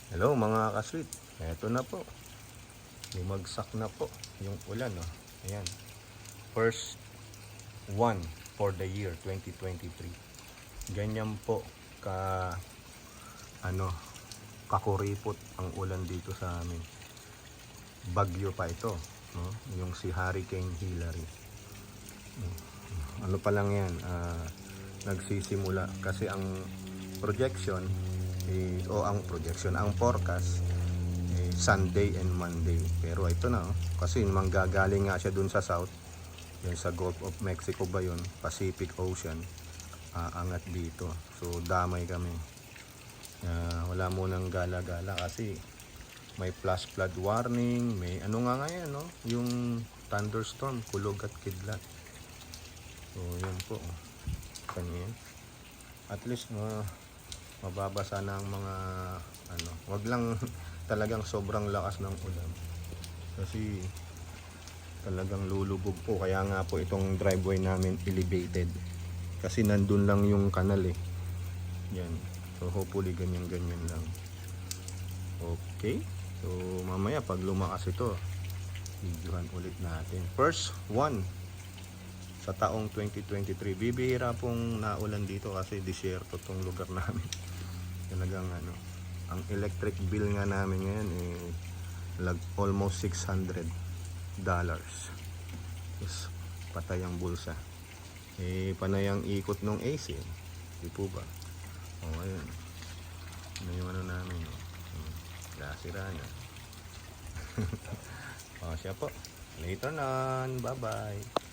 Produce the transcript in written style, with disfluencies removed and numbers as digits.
Hello mga kasweet, eto na po, bumagsak na po yung ulan, oh. Ayan, first one for the year 2023. Ganyan po ka kakuripot ang ulan dito sa amin. Bagyo pa ito, no? Yung si Hurricane Hilary. Ano pa lang yan, nagsisimula kasi ang projection ang forecast Sunday and Monday. Pero ito na, oh, kasi manggagaling nga siya dun sa south, yan sa Gulf of Mexico ba yun, Pacific Ocean, angat dito. So damay kami. Wala munang gala-gala kasi may flash flood warning, may ano nga ngayon, no? Yung thunderstorm, kulog at kidlat. So yan po, kanyan. At least mababasa na ang mga wag lang talagang sobrang lakas ng ulan kasi talagang lulubog po. Kaya nga po itong driveway namin elevated kasi nandun lang yung kanal, eh. Yan, so hopefully ganyan lang. Okay, so mamaya pag lumakas ito, videohan ulit natin. First one sa taong 2023. Bibihira pong naulan dito kasi disyerto tong lugar namin. Talagang ang electric bill nga namin ngayon almost $600. Yes, patay ang bulsa. Panay ang ikot ng AC. Di po ba? Ayun. Ano yung namin? Sira na. Siya po. Later na. Bye-bye.